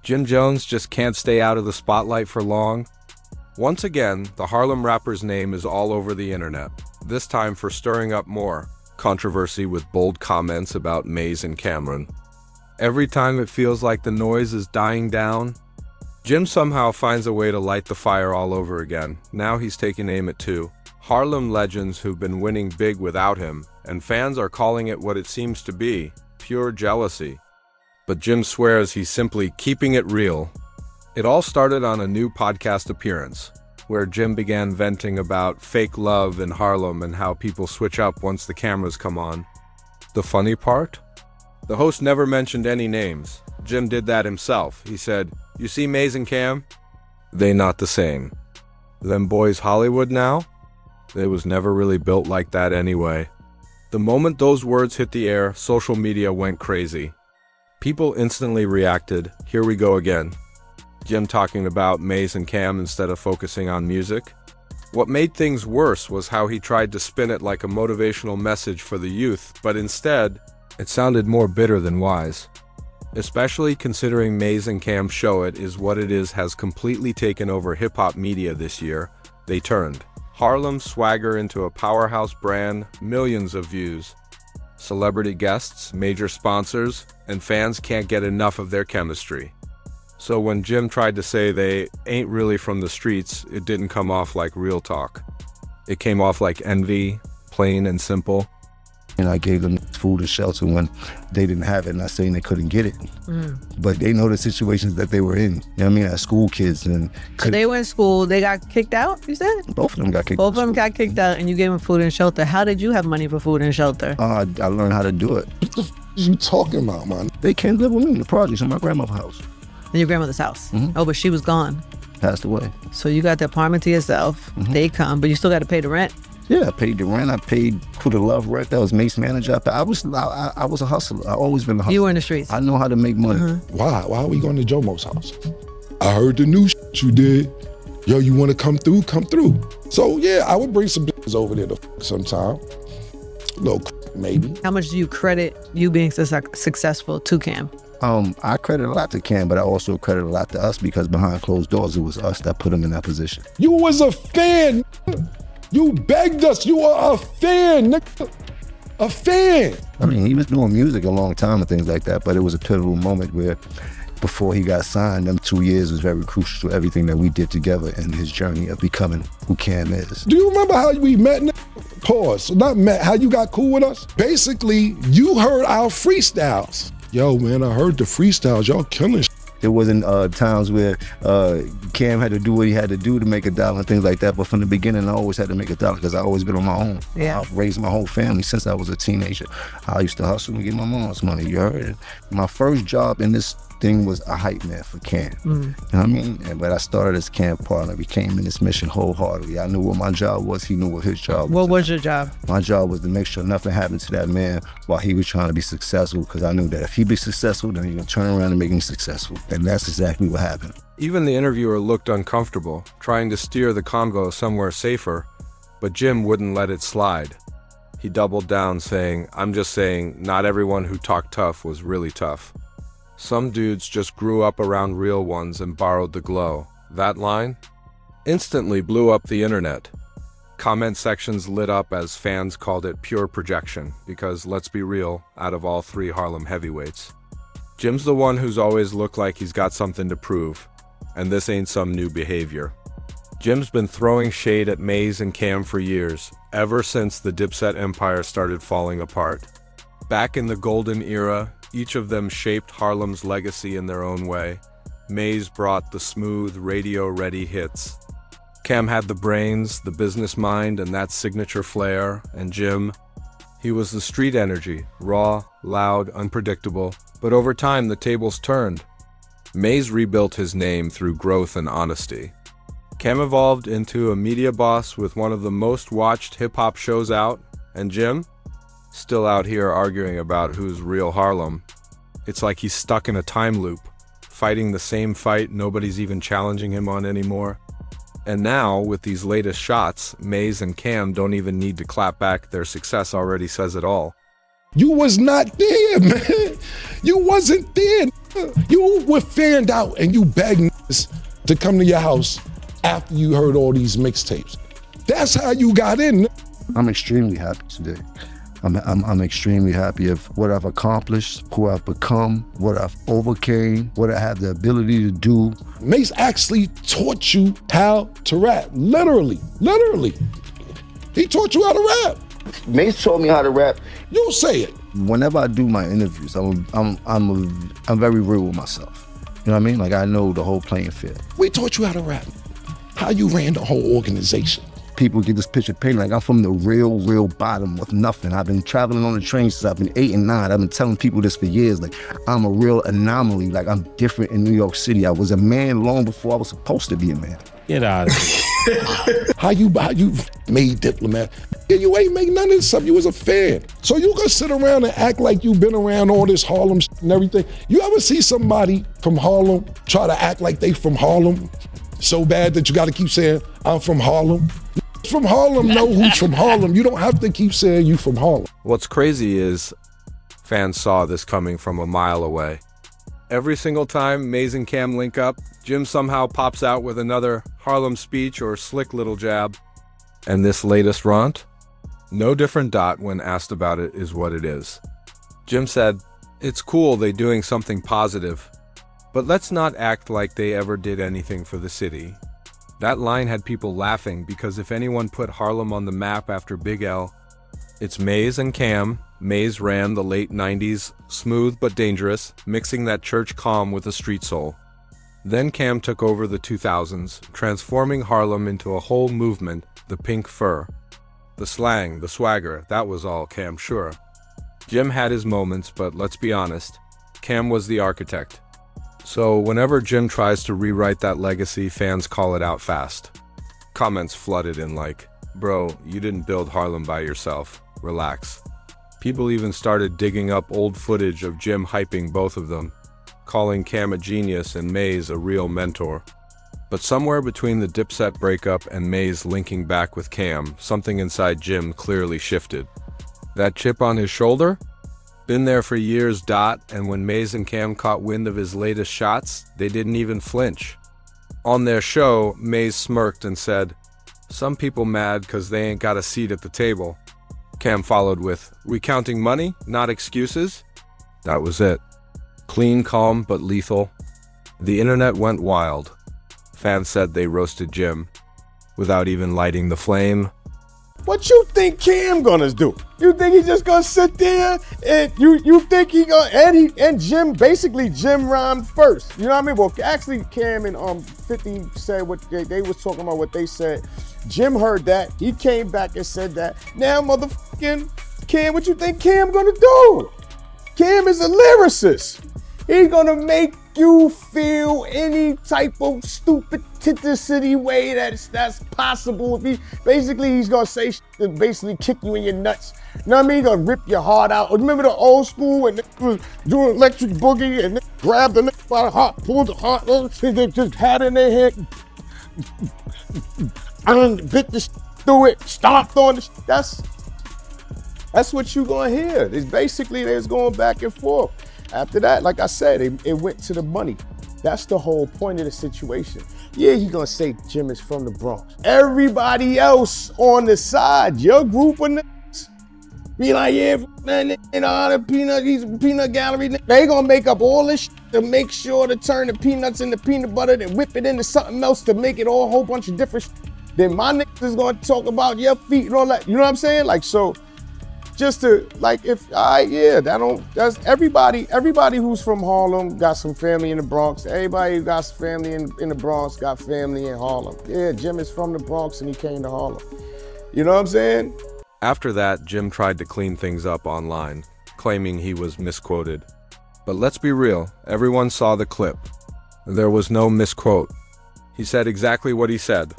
Jim Jones just can't stay out of the spotlight for long. Once again, the Harlem rapper's name is all over the internet, this time for stirring up more controversy with bold comments about Mase and Camron. Every time it feels like the noise is dying down, Jim somehow finds a way to light the fire all over again. Now he's taking aim at two Harlem legends who've been winning big without him, and fans are calling it what it seems to be, pure jealousy. But Jim swears he's simply keeping it real. It all started on a new podcast appearance, where Jim began venting about fake love in Harlem and how people switch up once the cameras come on. The funny part? The host never mentioned any names. Jim did that himself. He said, "You see Mase and Cam? They not the same. Them boys Hollywood now? They was never really built like that anyway." The moment those words hit the air, social media went crazy. People instantly reacted, "Here we go again." Jim talking about Mase and Cam instead of focusing on music. What made things worse was how he tried to spin it like a motivational message for the youth, but instead, it sounded more bitter than wise. Especially considering Mase and Cam's Show It Is What It Is has completely taken over hip-hop media this year. They turned Harlem swagger into a powerhouse brand, millions of views. Celebrity guests, major sponsors, and fans can't get enough of their chemistry. So when Jim tried to say they ain't really from the streets, it didn't come off like real talk. It came off like envy, plain and simple. And I gave them food and shelter when they didn't have it, not saying they couldn't get it. But they know the situations that they were in. You know what I mean? As school kids. And So they were in school, they got kicked out, you said? both of them got kicked out. Both of them got kicked out and you gave them food and shelter. How did you have money for food and shelter? I learned how to do it. What you talking about, man? They can't live with me in the projects in my grandmother's house. In your grandmother's house? Oh, but she was gone. Passed away. So you got the apartment to yourself. They come, but you still got to pay the rent. Yeah, I paid the rent. I paid for the love rent. That was Mase manager. I was a hustler. I always been a hustler. You were in the streets. I know how to make money. Why? Why are we going to Jomo's house? I heard the new you did. Yo, you want to come through? Come through. So yeah, I would bring some bitches over there to sometime. A little maybe. How much do you credit you being successful to Cam? I credit a lot to Cam, but I also credit a lot to us because behind closed doors, it was us that put him in that position. You was a fan. You begged us. You are a fan, nigga. A fan. I mean, he was doing music a long time and things like that, but it was a pivotal moment where before he got signed, them 2 years was very crucial to everything that we did together in his journey of becoming who Cam is. Do you remember how we met? Pause. Not met. How you got cool with us? Basically, you heard our freestyles. Yo, man, I heard the freestyles. Y'all killing shit. There wasn't times where Cam had to do what he had to do to make $1 and things like that. But from the beginning, I always had to make $1 because I always been on my own. Yeah. I've raised my whole family since I was a teenager. I used to hustle and get my mom's money. You heard it. My first job in this thing was a hype man for Cam. You know what I mean? But I started as Cam partner. We came in this mission wholeheartedly. I knew what my job was. He knew what his job was. What was your job? My job was to make sure nothing happened to that man while he was trying to be successful, because I knew that if he be successful, then he gonna turn around and make him successful. And that's exactly what happened. Even the interviewer looked uncomfortable, trying to steer the convo somewhere safer, but Jim wouldn't let it slide. He doubled down saying, "I'm just saying, not everyone who talked tough was really tough. Some dudes just grew up around real ones and borrowed the glow." That line instantly blew up the internet. Comment sections lit up as fans called it pure projection, because let's be real, out of all three Harlem heavyweights, Jim's the one who's always looked like he's got something to prove, and this ain't some new behavior. Jim's been throwing shade at Mase and Cam for years, ever since the Dipset empire started falling apart. Back in the golden era, each of them shaped Harlem's legacy in their own way. Mase brought the smooth, radio-ready hits. Cam had the brains, the business mind, and that signature flair, and Jim, he was the street energy, raw, loud, unpredictable. But over time, the tables turned. Mase rebuilt his name through growth and honesty. Cam evolved into a media boss with one of the most watched hip-hop shows out, and Jim, still out here arguing about who's real Harlem. It's like he's stuck in a time loop, fighting the same fight nobody's even challenging him on anymore. And now, with these latest shots, Mase and Cam don't even need to clap back. Their success already says it all. You was not there, man. You wasn't there. You were fanned out and you begged niggas to come to your house after you heard all these mixtapes. That's how you got in. I'm extremely happy today. I'm extremely happy of what I've accomplished, who I've become, what I've overcame, what I have the ability to do. Mase actually taught you how to rap. Literally. He taught you how to rap. Mase taught me how to rap. You say it. Whenever I do my interviews, I'm very real with myself. You know what I mean? Like, I know the whole playing field. We taught you how to rap. How you ran the whole organization. People get this picture painted like I'm from the real bottom with nothing. I've been traveling on the train since I've been 8 and 9. I've been telling people this for years. Like, I'm a real anomaly. Like, I'm different in New York City. I was a man long before I was supposed to be a man. Get out of here. How you made Diplomat? Yeah, you ain't make none of this stuff. You was a fan. So you gonna sit around and act like you been around all this Harlem and everything. You ever see somebody from Harlem try to act like they from Harlem so bad that you gotta keep saying, I'm from Harlem? From Harlem know who's from Harlem. You don't have to keep saying you from Harlem. What's crazy is fans saw this coming from a mile away. Every single time Mase and Cam link up, Jim somehow pops out with another Harlem speech or slick little jab. And this latest rant? No different dot when asked about it is what it is. Jim said, it's cool they doing something positive, but let's not act like they ever did anything for the city. That line had people laughing because if anyone put Harlem on the map after Big L, it's Mase and Cam. Mase ran the late 90s, smooth but dangerous, mixing that church calm with a street soul. Then Cam took over the 2000s, transforming Harlem into a whole movement, the pink fur. The slang, the swagger, that was all Cam, sure. Jim had his moments, but let's be honest, Cam was the architect. So whenever Jim tries to rewrite that legacy, fans call it out fast. Comments flooded in like, bro, you didn't build Harlem by yourself, relax. People even started digging up old footage of Jim hyping both of them, calling Cam a genius and Mase a real mentor. But somewhere between the Dipset breakup and Mase linking back with Cam, something inside Jim clearly shifted. That chip on his shoulder? Been there for years, and when Mase and Cam caught wind of his latest shots, they didn't even flinch. On their show, Mase smirked and said, some people mad cause they ain't got a seat at the table. Cam followed with, recounting money, not excuses? That was it. Clean, calm, but lethal. The internet went wild. Fans said they roasted Jim, without even lighting the flame. What you think Cam gonna do? You think he just gonna sit there and you think he gonna and Jim basically Jim rhymed first. You know what I mean? Well, actually Cam and 50 said what they was talking about what they said. Jim heard that. He came back and said that. Now motherfucking Cam, what you think Cam gonna do? Cam is a lyricist. He's gonna make you feel any type of stupidity way that's possible. He's gonna say to basically kick you in your nuts. You know what I mean? He's gonna rip your heart out. Remember the old school when they was doing electric boogie and they grabbed the neck by the heart, pulled the heart, they just had it in their head, and bit the through it, stomped on the. That's what you gonna hear. It's basically they was going back and forth. After that, like I said, it went to the money. That's the whole point of the situation. Yeah, he gonna say Jim is from the Bronx. Everybody else on the side, your group of niggas, be like, yeah, the peanut, he's a peanut gallery. They gonna make up all this shit to make sure to turn the peanuts into peanut butter, then whip it into something else to make it all a whole bunch of different shit. Then my niggas is gonna talk about your feet and all that. You know what I'm saying? Like, so. Just to, like, that's everybody who's from Harlem got some family in the Bronx. Everybody who got some family in the Bronx got family in Harlem. Yeah, Jim is from the Bronx and he came to Harlem. You know what I'm saying? After that, Jim tried to clean things up online, claiming he was misquoted. But let's be real, everyone saw the clip. There was no misquote. He said exactly what he said.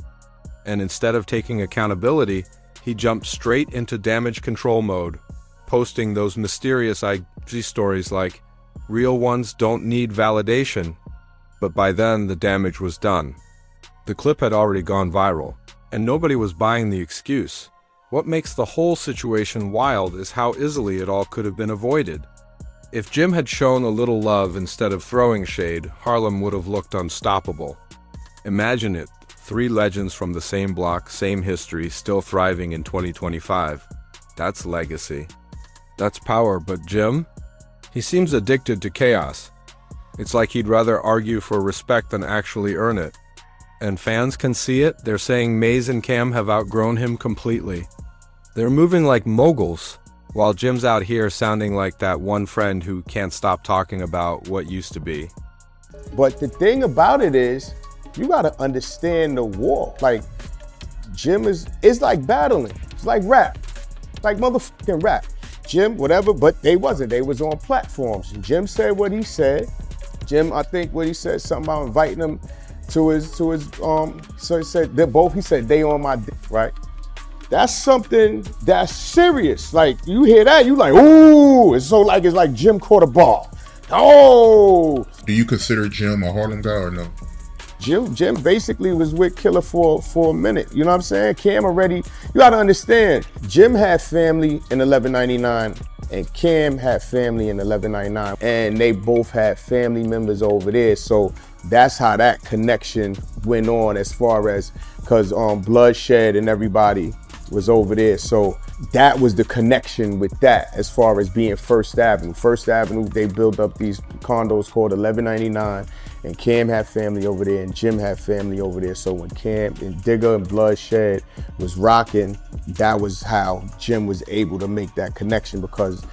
And instead of taking accountability, he jumped straight into damage control mode, posting those mysterious IG stories like, real ones don't need validation. But by then, the damage was done. The clip had already gone viral, and nobody was buying the excuse. What makes the whole situation wild is how easily it all could have been avoided. If Jim had shown a little love instead of throwing shade, Harlem would have looked unstoppable. Imagine it, 3 legends from the same block, same history, still thriving in 2025. That's legacy. That's power, but Jim? He seems addicted to chaos. It's like he'd rather argue for respect than actually earn it. And fans can see it. They're saying Mase and Cam have outgrown him completely. They're moving like moguls, while Jim's out here sounding like that one friend who can't stop talking about what used to be. But the thing about it is, you gotta understand the war. Like, Jim it's like battling. It's like rap. It's like motherfucking rap. Jim, whatever, but they wasn't. They was on platforms. And Jim said what he said. Jim, I think what he said, something about inviting him to his, so he said, he said, they on my dick, right? That's something that's serious. Like, you hear that, you like, ooh, it's like Jim caught a ball. Oh! Do you consider Jim a Harlem guy or no? Jim basically was with Killer for a minute. You know what I'm saying? Cam already, you gotta understand, Jim had family in 1199 and Cam had family in 1199. And they both had family members over there. So that's how that connection went on, as far as, cause Bloodshed and everybody was over there. So that was the connection with that, as far as being First Avenue. First Avenue, they built up these condos called 1199, and Cam had family over there and Jim had family over there. So when Cam and Digger and Bloodshed was rocking, that was how Jim was able to make that connection, because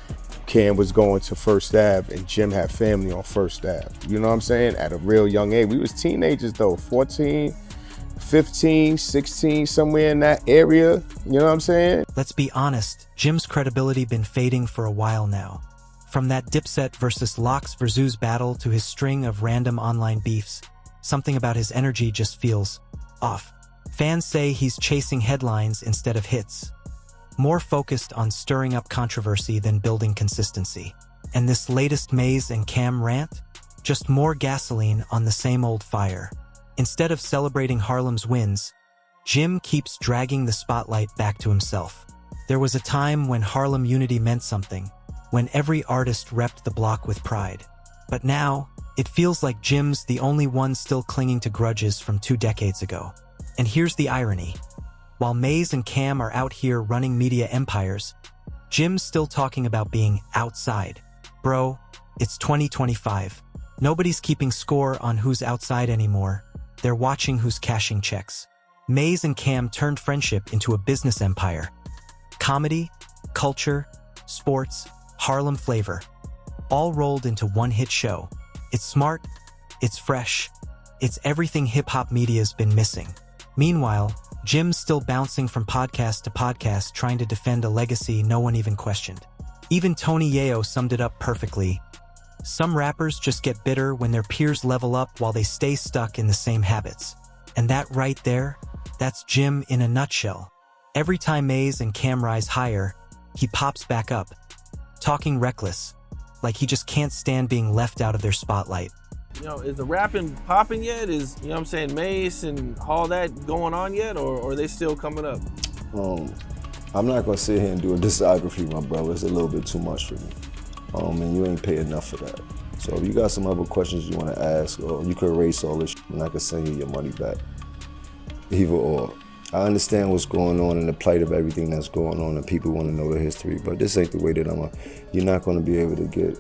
Cam was going to First Ave and Jim had family on First Ave. You know what I'm saying? At a real young age. We was teenagers though, 14, 15, 16, somewhere in that area. You know what I'm saying? Let's be honest, Jim's credibility been fading for a while now. From that Dipset versus Locks versus battle to his string of random online beefs, something about his energy just feels off. Fans say he's chasing headlines instead of hits, more focused on stirring up controversy than building consistency. And this latest Mase and Cam rant? Just more gasoline on the same old fire. Instead of celebrating Harlem's wins, Jim keeps dragging the spotlight back to himself. There was a time when Harlem unity meant something, when every artist repped the block with pride. But now, it feels like Jim's the only one still clinging to grudges from 2 decades ago. And here's the irony. While Mase and Cam are out here running media empires, Jim's still talking about being outside. Bro, it's 2025. Nobody's keeping score on who's outside anymore. They're watching who's cashing checks. Mase and Cam turned friendship into a business empire. Comedy, culture, sports, Harlem flavor, all rolled into one hit show. It's smart, it's fresh, it's everything hip-hop media's been missing. Meanwhile, Jim's still bouncing from podcast to podcast trying to defend a legacy no one even questioned. Even Tony Yayo summed it up perfectly. Some rappers just get bitter when their peers level up while they stay stuck in the same habits. And that right there, that's Jim in a nutshell. Every time Mase and Cam rise higher, he pops back up, talking reckless, like he just can't stand being left out of their spotlight. You know, is the rapping popping yet? Is, you know what I'm saying, Mase and all that going on yet, or are they still coming up? I'm not gonna sit here and do a discography, my brother. It's a little bit too much for me. And you ain't pay enough for that. So if you got some other questions you wanna ask, or you could erase all this and I could send you your money back. Either or. I understand what's going on and the plight of everything that's going on, and people want to know the history, but this ain't the way that you're not going to be able to get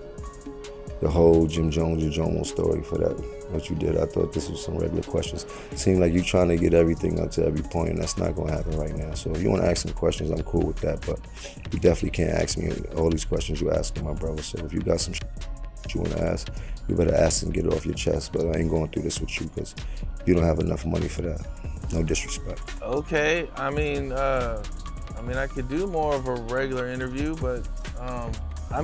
the whole Jim Jones or Jomo story for that, what you did. I thought this was some regular questions. It seemed like you're trying to get everything up to every point, and that's not going to happen right now. So if you want to ask some questions, I'm cool with that, but you definitely can't ask me all these questions you're asking, my brother. So if you got some you want to ask, you better ask and get it off your chest, but I ain't going through this with you because you don't have enough money for that. No disrespect. Okay, I mean, I could do more of a regular interview, but I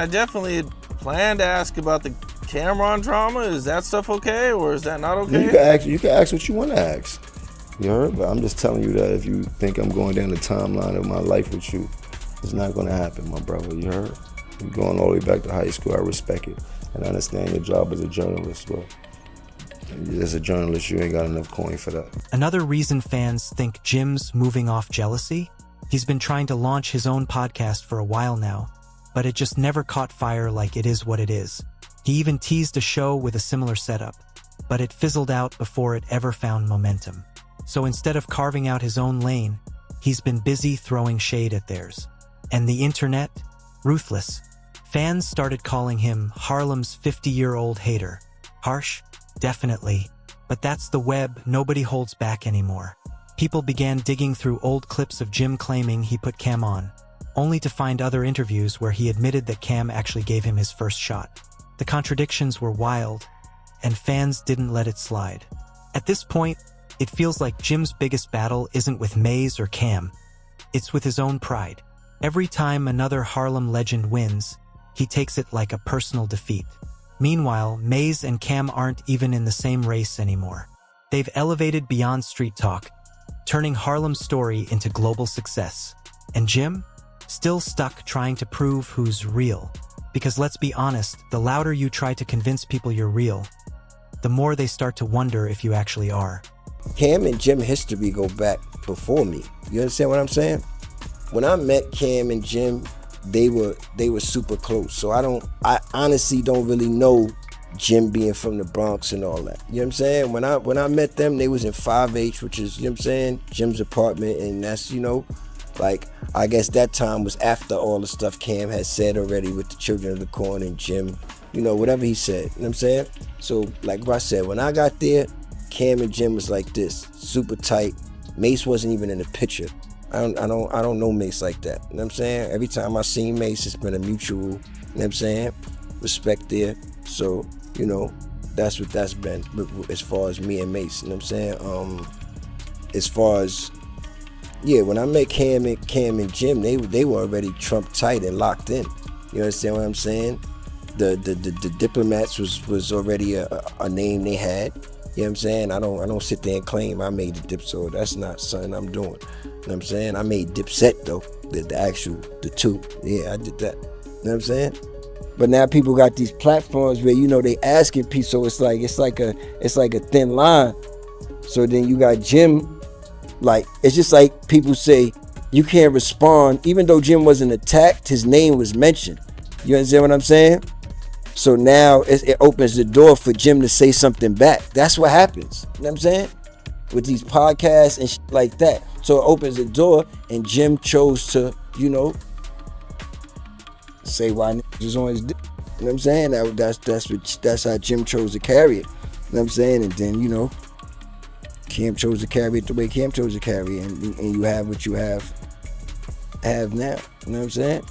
definitely plan to ask about the Camron drama. Is that stuff okay, or is that not okay? You can ask what you want to ask. You heard? But I'm just telling you that if you think I'm going down the timeline of my life with you, it's not going to happen, my brother. You heard? You're going all the way back to high school. I respect it, and I understand your job as a journalist, but as a journalist, you ain't got enough coin for that. Another reason fans think Jim's moving off jealousy? He's been trying to launch his own podcast for a while now, but it just never caught fire like It Is What It Is. He even teased a show with a similar setup, but it fizzled out before it ever found momentum. So instead of carving out his own lane, he's been busy throwing shade at theirs. And the internet? Ruthless. Fans started calling him Harlem's 50-year-old hater. Harsh? Definitely. But that's the web, nobody holds back anymore. People began digging through old clips of Jim claiming he put Cam on, only to find other interviews where he admitted that Cam actually gave him his first shot. The contradictions were wild, and fans didn't let it slide. At this point, it feels like Jim's biggest battle isn't with Mase or Cam. It's with his own pride. Every time another Harlem legend wins, he takes it like a personal defeat. Meanwhile, Mase and Cam aren't even in the same race anymore. They've elevated beyond street talk, turning Harlem's story into global success. And Jim? Still stuck trying to prove who's real. Because let's be honest, the louder you try to convince people you're real, the more they start to wonder if you actually are. Cam and Jim history go back before me. You understand what I'm saying? When I met Cam and Jim, they were super close. So I honestly don't really know Jim being from the Bronx and all that. You know what I'm saying? When I met them, they was in 5H, which is, you know what I'm saying, Jim's apartment, and that's, you know, like, I guess that time was after all the stuff Cam had said already with the Children of the Corn and Jim, you know, whatever he said, you know what I'm saying? So, like I said, when I got there, Cam and Jim was like this, super tight. Mase wasn't even in the picture. I don't know Mase like that. You know what I'm saying? Every time I seen Mase, it's been a mutual, you know what I'm saying, respect there. So, you know, that's what that's been as far as me and Mase, you know what I'm saying? As far as, yeah, when I met Cam and Jim, they were already Trump tight and locked in. You understand what I'm saying? The Diplomats was already a name they had. You know what I'm saying? I don't sit there and claim I made the dip, so that's not something I'm doing. You know what I'm saying? I made Dipset though, the two. Yeah, I did that. You know what I'm saying? But now people got these platforms where, you know, they asking people, so it's like a thin line. So then you got Jim, like, it's just like people say you can't respond, even though Jim wasn't attacked, his name was mentioned. You understand what I'm saying? So now it opens the door for Jim to say something back. That's what happens. You know what I'm saying? With these podcasts and shit like that. So it opens the door, and Jim chose to, you know, say why niggas was on his dick. You know what I'm saying? That's how Jim chose to carry it. You know what I'm saying? And then, you know, Cam chose to carry it the way Cam chose to carry it, and you have what you have now. You know what I'm saying?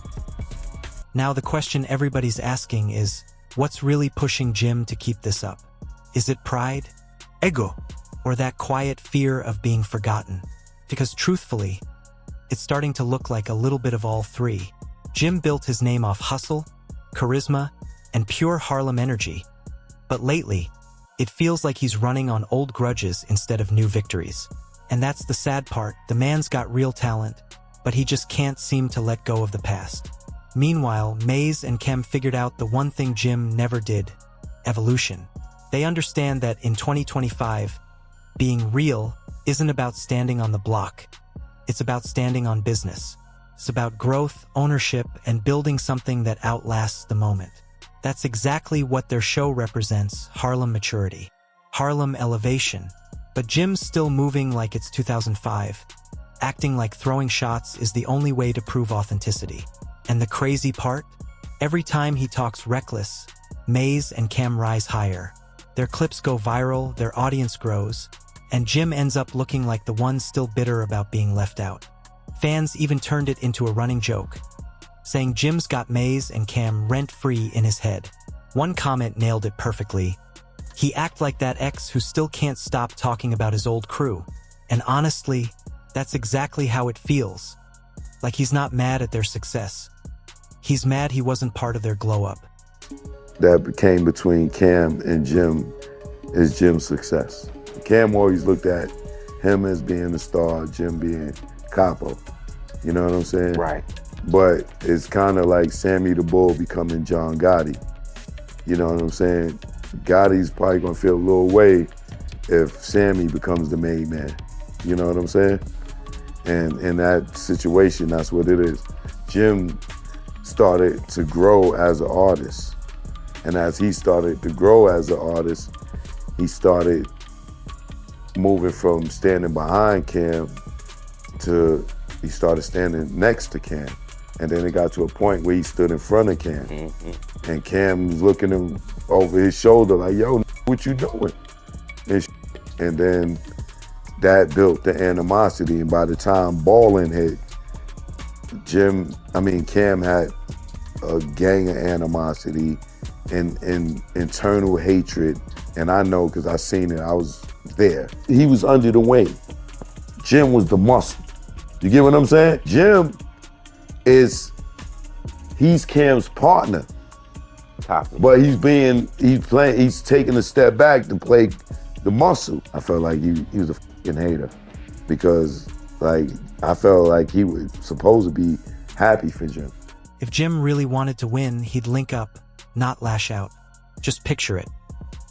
Now the question everybody's asking is, what's really pushing Jim to keep this up? Is it pride, ego, or that quiet fear of being forgotten? Because truthfully, it's starting to look like a little bit of all three. Jim built his name off hustle, charisma, and pure Harlem energy. But lately, it feels like he's running on old grudges instead of new victories. And that's the sad part. The man's got real talent, but he just can't seem to let go of the past. Meanwhile, Mase and Cam figured out the one thing Jim never did: evolution. They understand that in 2025, being real isn't about standing on the block. It's about standing on business. It's about growth, ownership, and building something that outlasts the moment. That's exactly what their show represents: Harlem maturity, Harlem elevation. But Jim's still moving like it's 2005, acting like throwing shots is the only way to prove authenticity. And the crazy part? Every time he talks reckless, Mase and Cam rise higher. Their clips go viral, their audience grows, and Jim ends up looking like the one still bitter about being left out. Fans even turned it into a running joke, saying Jim's got Mase and Cam rent-free in his head. One comment nailed it perfectly: he act like that ex who still can't stop talking about his old crew. And honestly, that's exactly how it feels. Like he's not mad at their success. He's mad he wasn't part of their glow-up. That came between Cam and Jim is Jim's success. Cam always looked at him as being the star, Jim being capo. You know what I'm saying? Right. But it's kind of like Sammy the Bull becoming John Gotti. You know what I'm saying? Gotti's probably gonna feel a little way if Sammy becomes the main man. You know what I'm saying? And in that situation, that's what it is. Jim started to grow as an artist. And as he started to grow as an artist, he started moving from standing behind Cam to he started standing next to Cam. And then it got to a point where he stood in front of Cam. And Cam was looking him over his shoulder like, yo, what you doing? And then that built the animosity. And by the time Ballin hit, Cam had a gang of animosity and internal hatred. And I know because I seen it, I was there. He was under the wing. Jim was the muscle. You get what I'm saying? Jim he's Cam's partner. But he's taking a step back to play the muscle. I felt like he was a fucking hater because I felt like he was supposed to be happy for Jim. If Jim really wanted to win, he'd link up, not lash out. Just picture it.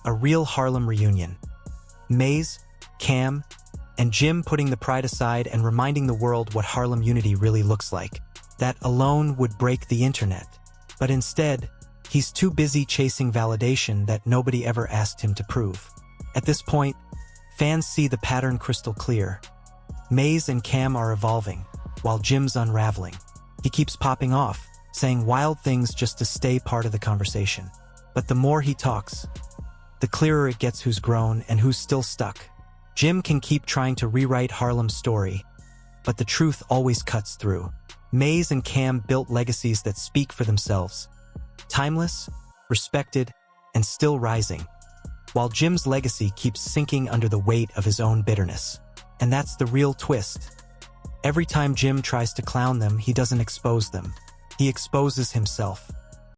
A real Harlem reunion. Mase, Cam, and Jim putting the pride aside and reminding the world what Harlem unity really looks like. That alone would break the internet. But instead, he's too busy chasing validation that nobody ever asked him to prove. At this point, fans see the pattern crystal clear. Mase and Cam are evolving, while Jim's unraveling. He keeps popping off, saying wild things just to stay part of the conversation. But the more he talks, the clearer it gets who's grown and who's still stuck. Jim can keep trying to rewrite Harlem's story, but the truth always cuts through. Mase and Cam built legacies that speak for themselves. Timeless, respected, and still rising. While Jim's legacy keeps sinking under the weight of his own bitterness. And that's the real twist. Every time Jim tries to clown them, he doesn't expose them. He exposes himself.